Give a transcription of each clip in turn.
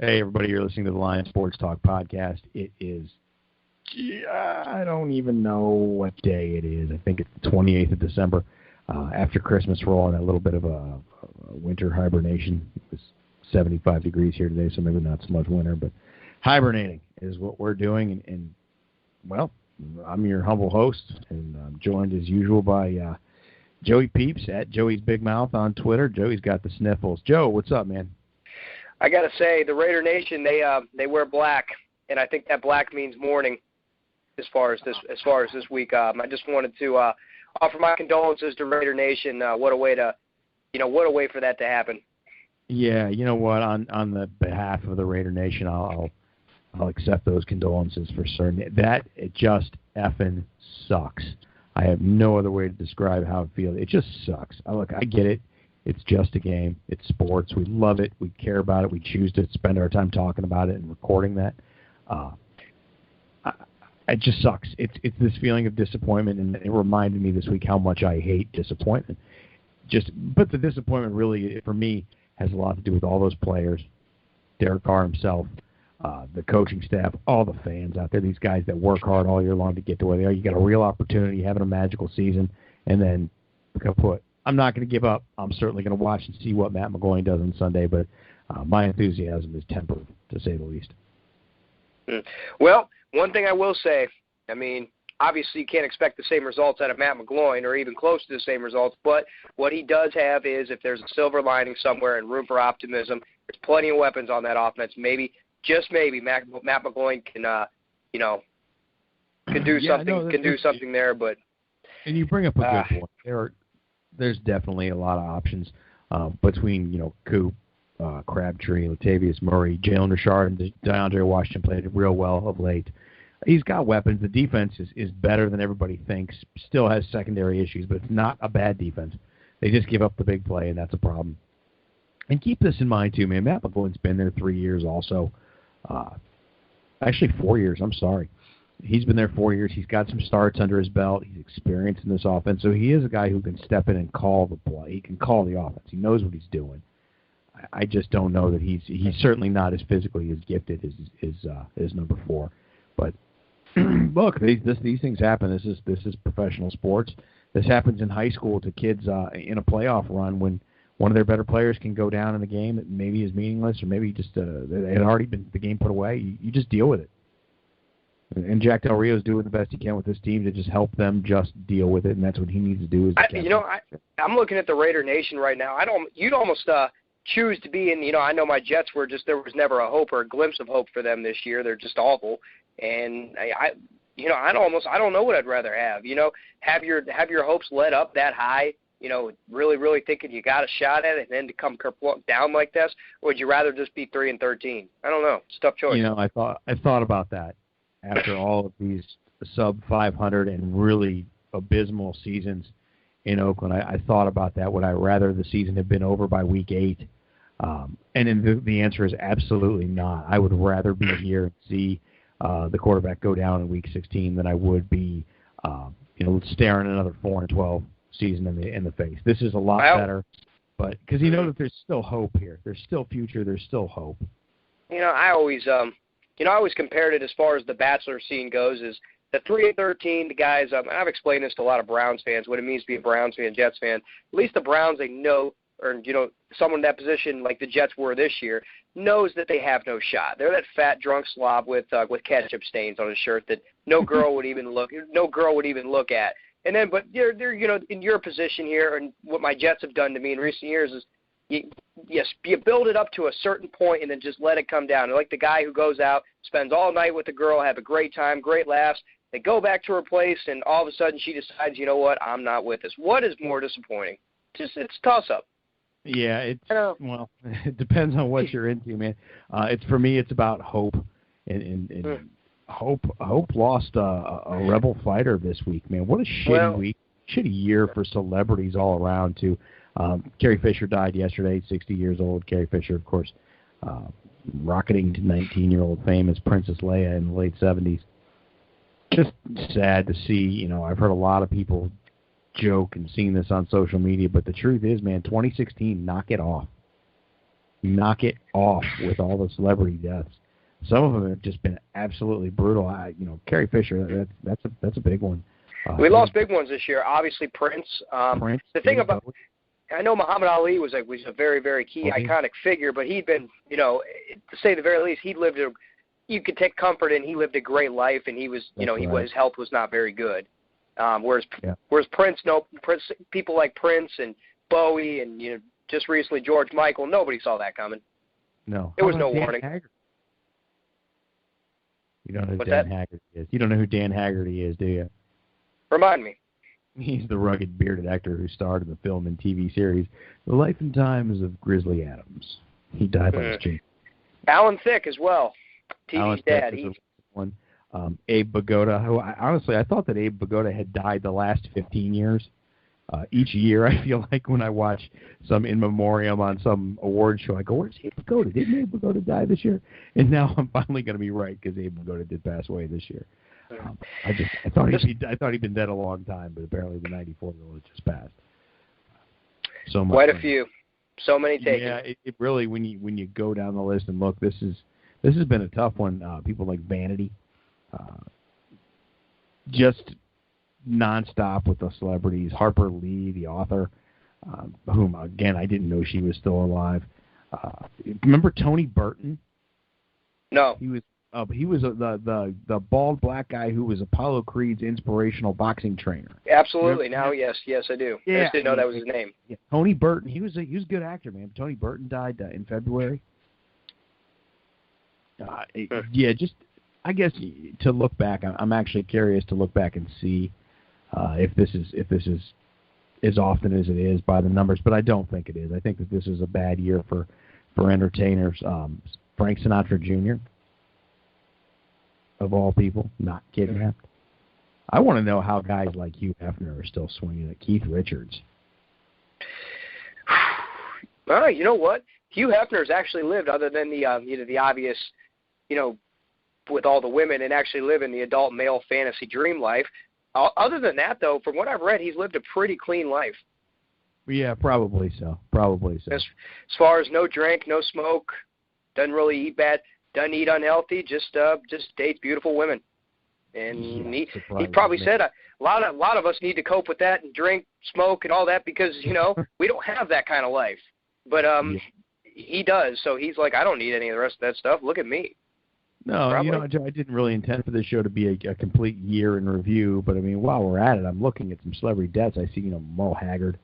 Hey, everybody, you're listening to the Lions Sports Talk podcast. It is, I don't even know what day it is. I think it's the 28th of December. After Christmas, we're all in a little bit of a winter hibernation. It was 75 degrees here today, so maybe not so much winter, but hibernating is what we're doing. And well, I'm your humble host, and I'm joined as usual by Joey Peeps at Joey's Big Mouth on Twitter. Joey's got the sniffles. Joe, what's up, man? I got to say, the Raider Nation, they wear black, and I think that black means mourning as far as this week. I just wanted to offer my condolences to Raider Nation. What a way for that to happen. Yeah, you know what? On the behalf of the Raider Nation, I'll accept those condolences for certain. It just effing sucks. I have no other way to describe how it feels. It just sucks. I get it. It's just a game. It's sports. We love it. We care about it. We choose to spend our time talking about it and recording that. It just sucks. It's this feeling of disappointment, and it reminded me this week how much I hate disappointment. But the disappointment really, for me, has a lot to do with all those players, Derek Carr himself, the coaching staff, all the fans out there, these guys that work hard all year long to get to where they are. You got a real opportunity, having a magical season, and then kaput. I'm not going to give up. I'm certainly going to watch and see what Matt McGloin does on Sunday, but my enthusiasm is tempered, to say the least. Well, one thing I will say, I mean, obviously you can't expect the same results out of Matt McGloin or even close to the same results, but what he does have is if there's a silver lining somewhere and room for optimism, there's plenty of weapons on that offense. Maybe, just maybe, Matt McGloin can do something there. But and you bring up a good point. There's definitely a lot of options between, Coop, Crabtree, Latavius Murray, Jalen Richard, and DeAndre Washington played real well of late. He's got weapons. The defense is better than everybody thinks. Still has secondary issues, but it's not a bad defense. They just give up the big play, and that's a problem. And keep this in mind, too, man. Matt McGloin's been there 3 years also. Actually, 4 years. I'm sorry. He's been there 4 years. He's got some starts under his belt. He's experienced in this offense. So he is a guy who can step in and call the play. He can call the offense. He knows what he's doing. I just don't know that he's certainly not as physically as gifted as number 4. But look, these things happen. This is professional sports. This happens in high school to kids in a playoff run when one of their better players can go down in the game that maybe is meaningless or maybe just it had already been the game put away. You just deal with it. And Jack Del Rio's doing the best he can with this team to just help them just deal with it, and that's what he needs to do. I'm looking at the Raider Nation right now. You'd almost choose to be in. I know my Jets were just there was never a hope or a glimpse of hope for them this year. They're just awful, and I don't know what I'd rather have. Have your hopes led up that high. Really, really thinking you got a shot at it, and then to come down like this, or would you rather just be 3-13? I don't know. It's a tough choice. I thought about that. After all of these sub-500 and really abysmal seasons in Oakland, I thought about that. Would I rather the season have been over by week 8? And then the answer is absolutely not. I would rather be here and see the quarterback go down in week 16 than I would be, staring another 4-12 season in the face. This is a lot better, but because that there's still hope here. There's still future. There's still hope. I always compared it as far as the Bachelor scene goes is the 3-13, the guys, I've explained this to a lot of Browns fans, what it means to be a Browns fan, Jets fan. At least the Browns, they know, or, someone in that position like the Jets were this year, knows that they have no shot. They're that fat, drunk slob with ketchup stains on his shirt that no girl would even look at. And then, but they're in your position here, and what my Jets have done to me in recent years is, you build it up to a certain point and then just let it come down. They're like the guy who goes out, spends all night with the girl, have a great time, great laughs. They go back to her place, and all of a sudden she decides, you know what, I'm not with this. What is more disappointing? It's a toss-up. Yeah, it depends on what you're into, man. For me, it's about hope, and Hope lost a Rebel fighter this week, man. What a shitty week, shitty year for celebrities all around, too. Carrie Fisher died yesterday, 60 years old. Carrie Fisher, of course, rocketing to 19-year-old fame as Princess Leia in the late 70s. Just sad to see. I've heard a lot of people joke and seen this on social media, but the truth is, man, 2016, knock it off. knock it off with all the celebrity deaths. Some of them have just been absolutely brutal. Carrie Fisher, that's a big one. We lost big ones this year. Obviously, Prince. The thing about, I know Muhammad Ali was a very, very key iconic figure, but he'd been, to say the very least, you could take comfort in. He lived a great life, and he was, his health was not very good. Whereas Prince, people like Prince and Bowie, and just recently George Michael, nobody saw that coming. No, there was no warning. You don't know who Dan Haggerty is. You don't know who Dan Haggerty is, do you? Remind me. He's the rugged, bearded actor who starred in the film and TV series The Life and Times of Grizzly Adams. He died last year. Alan Thicke as well. TV's dad. One. Abe Vigoda, who I thought that Abe Vigoda had died the last 15 years. Each year, I feel like when I watch some in memoriam on some award show, I go, "Where's Abe Vigoda? Didn't Abe Vigoda die this year?" And now I'm finally going to be right because Abe Vigoda did pass away this year. I thought he'd been dead a long time, but apparently the 94-year-old just passed. So much. Quite a few, so many taken. Yeah, it really when you go down the list and look, this has been a tough one. People like Vanity, just nonstop with the celebrities. Harper Lee, the author, whom again I didn't know she was still alive. Remember Tony Burton? No. He was the bald black guy who was Apollo Creed's inspirational boxing trainer. Absolutely. Now, yes, I do. Yeah, I just didn't know that was his name. Yeah, Tony Burton. He was a good actor, man. Tony Burton died in February. Just I guess to look back, I'm actually curious to look back and see if this is as often as it is by the numbers, but I don't think it is. I think that this is a bad year for entertainers. Frank Sinatra Jr. of all people, not kidnapped. I want to know how guys like Hugh Hefner are still swinging at Keith Richards. You know what? Hugh Hefner's actually lived, other than the obvious, with all the women, and actually live in the adult male fantasy dream life. Other than that, though, from what I've read, he's lived a pretty clean life. Yeah, probably so. As far as no drink, no smoke, doesn't really eat bad, doesn't eat unhealthy, just dates beautiful women. And he probably said a lot of us need to cope with that and drink, smoke, and all that because we don't have that kind of life. But he does, so he's like, I don't need any of the rest of that stuff. Look at me. No, Probably. I didn't really intend for this show to be a complete year in review, but I mean, while we're at it, I'm looking at some celebrity deaths. I see, Merle Haggard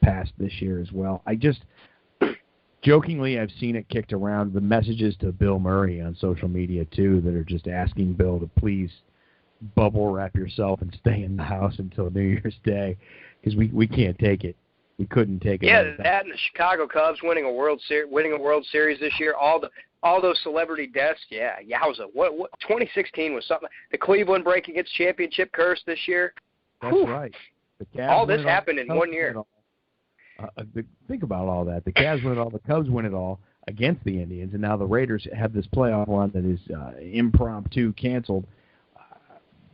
passed this year as well. I just, jokingly, I've seen it kicked around, the messages to Bill Murray on social media, too, that are just asking Bill to please bubble wrap yourself and stay in the house until New Year's Day, because we can't take it. We couldn't take it. Yeah, that and the Chicago Cubs winning a World Series this year, all those celebrity deaths, yowza. What 2016 was something. The Cleveland breaking its championship curse this year. That's right. All this happened in 1 year. Think about all that. The Cavs win it all. The Cubs win it all against the Indians, and now the Raiders have this playoff run that is impromptu canceled.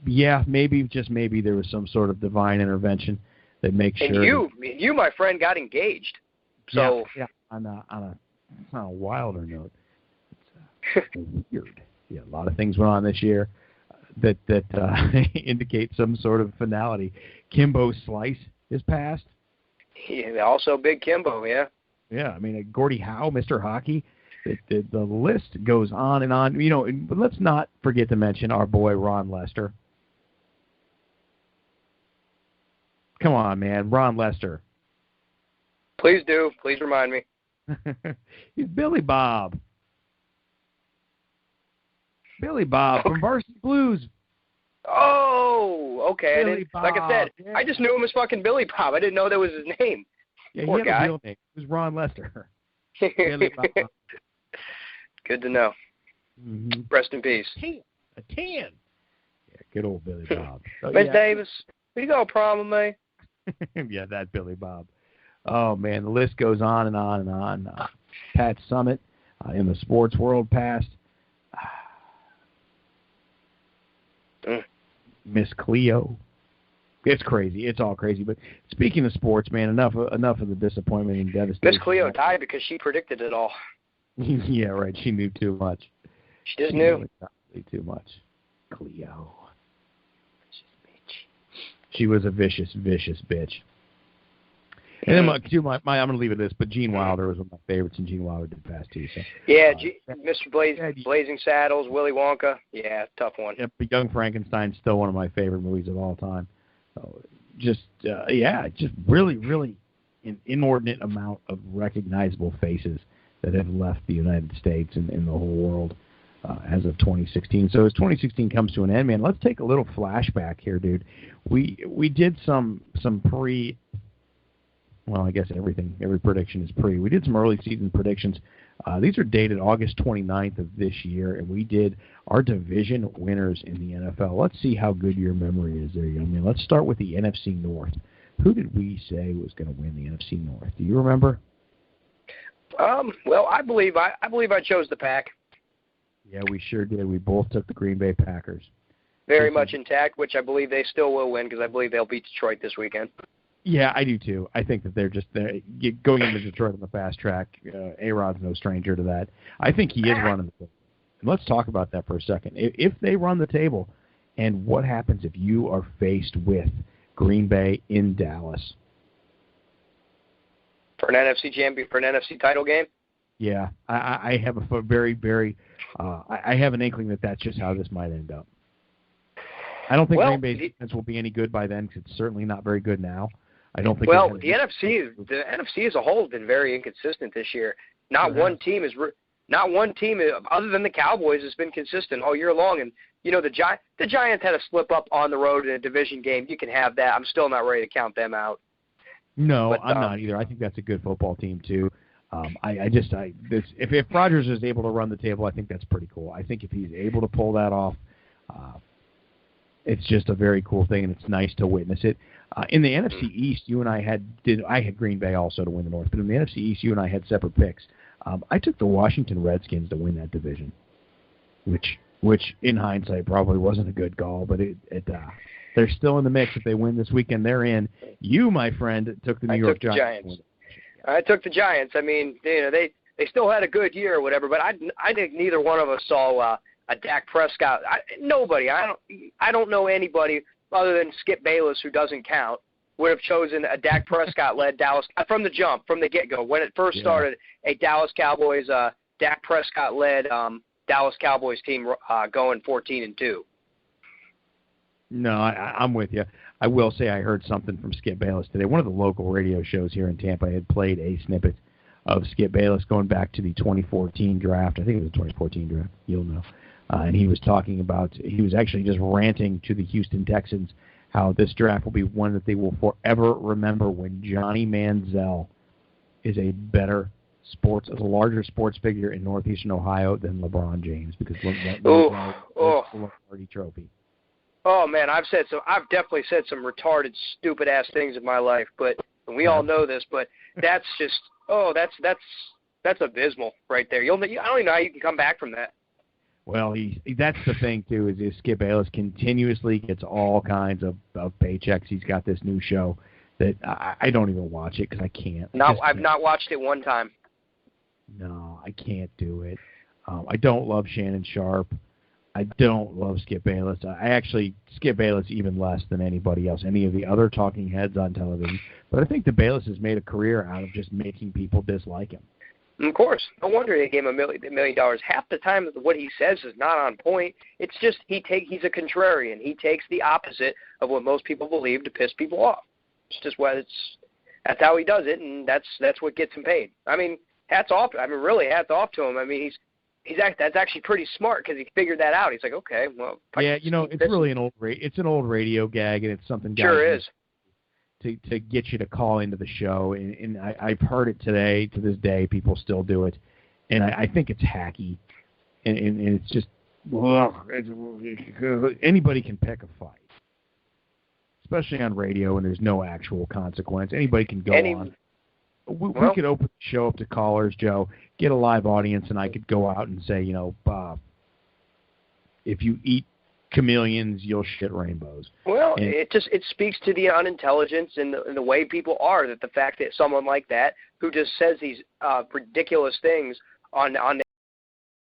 Maybe, just maybe, there was some sort of divine intervention that makes sure. And you, my friend, got engaged. So on a wilder note. Weird. Yeah, a lot of things went on this year that indicate some sort of finality. Kimbo Slice is passed. Yeah, also Big Kimbo, yeah. Yeah, I mean, Gordie Howe, Mr. Hockey. The list goes on and on. But let's not forget to mention our boy Ron Lester. Come on, man, Ron Lester. Please do. Please remind me. He's Billy Bob. Billy Bob from Varsity Blues. Oh, okay. Like I said, yeah. I just knew him as fucking Billy Bob. I didn't know that was his name. Yeah, Poor he had guy. a real name. It was Ron Lester. Billy Bob. Good to know. Mm-hmm. Rest in peace. A tan. Yeah, good old Billy Bob. Miss Davis, you got a problem, man? Yeah, that Billy Bob. Oh, man, the list goes on and on and on. Pat Summitt in the sports world passed. Miss Cleo. It's crazy. It's all crazy. But speaking of sports, man, enough of the disappointment and devastation. Miss Cleo died because she predicted it all. Yeah, right. She knew too much. She just knew. Really too much. Cleo. She was a vicious, vicious bitch. And then I'm going to leave it at this, but Gene Wilder was one of my favorites, and Gene Wilder did pass too. So, yeah, Blazing Saddles, Willy Wonka. Yeah, tough one. Yeah, but Young Frankenstein's still one of my favorite movies of all time. Just really, really an inordinate amount of recognizable faces that have left the United States and in the whole world as of 2016. So as 2016 comes to an end, man, let's take a little flashback here, dude. We did some pre. Well, I guess every prediction is pre. We did some early season predictions. These are dated August 29th of this year, and we did our division winners in the NFL. Let's see how good your memory is there, young man. Let's start with the NFC North. Who did we say was going to win the NFC North? Do you remember? Well, I believe I chose the Pack. Yeah, we sure did. We both took the Green Bay Packers. Very much intact, which I believe they still will win because I believe they'll beat Detroit this weekend. Yeah, I do too. I think that they're going into Detroit on the fast track. A-Rod's no stranger to that. I think he is running the table. And let's talk about that for a second. If they run the table, and what happens if you are faced with Green Bay in Dallas? For an NFC title game? Yeah, I have a very, very I have an inkling that that's just how this might end up. I don't think Green Bay's defense will be any good by then because it's certainly not very good now. I don't think. Well, the NFC as a whole has been very inconsistent this year. Not one team other than the Cowboys has been consistent all year long. And you know the Giants had a slip up on the road in a division game. You can have that. I'm still not ready to count them out. No, I'm not either. I think that's a good football team too. If Rodgers is able to run the table, I think that's pretty cool. I think if he's able to pull that off, it's just a very cool thing, and it's nice to witness it. In the NFC East, you and I had Green Bay also to win the North, but in the NFC East, you and I had separate picks. I took the Washington Redskins to win that division, which in hindsight probably wasn't a good call, but they're still in the mix. If they win this weekend, they're in. You, my friend, took the New York Giants. I took the Giants. I mean, they still had a good year or whatever, but I think neither one of us saw a Dak Prescott. I don't know anybody other than Skip Bayless, who doesn't count, would have chosen a Dak Prescott-led Dallas from the jump, from the get-go. When it first started, a Dallas Cowboys, Dak Prescott-led Dallas Cowboys team going 14-2. No, I'm with you. I will say I heard something from Skip Bayless today. One of the local radio shows here in Tampa had played a snippet of Skip Bayless going back to the 2014 draft. I think it was the 2014 draft. You'll know. And he was talking about, he was actually just ranting to the Houston Texans how this draft will be one that they will forever remember when Johnny Manziel is a larger sports figure in Northeastern Ohio than LeBron James because LeBron the Lombardi Trophy. Oh man, I've definitely said some retarded, stupid ass things in my life, but we all know this. But that's just, that's abysmal right there. I don't even know how you can come back from that. Well, that's the thing too. Is Skip Bayless continuously gets all kinds of paychecks. He's got this new show that I don't even watch it because I can't. I've not watched it one time. No, I can't do it. I don't love Shannon Sharp. I don't love Skip Bayless. I actually Skip Bayless even less than anybody else, any of the other talking heads on television. But I think the Bayless has made a career out of just making people dislike him. Of course. No wonder they gave him $1 million. Half the time what he says is not on point. It's just he's a contrarian. He takes the opposite of what most people believe to piss people off. It's just that's how he does it, and that's what gets him paid. I mean, hats off. I mean, really, hats off to him. I mean, that's actually pretty smart because he figured that out. He's like, okay, well. Yeah, it's really an old radio gag, and it's something. Sure is. To get you to call into the show, and I've heard it today. To this day, people still do it, and I think it's hacky, and it's just anybody can pick a fight, especially on radio, and there's no actual consequence. Anybody can go on. We could open the show up to callers, Joe, get a live audience, and I could go out and say, Bob, if you eat chameleons, you'll shit rainbows. Well, it speaks to the unintelligence and the way people are, that the fact that someone like that who just says these ridiculous things on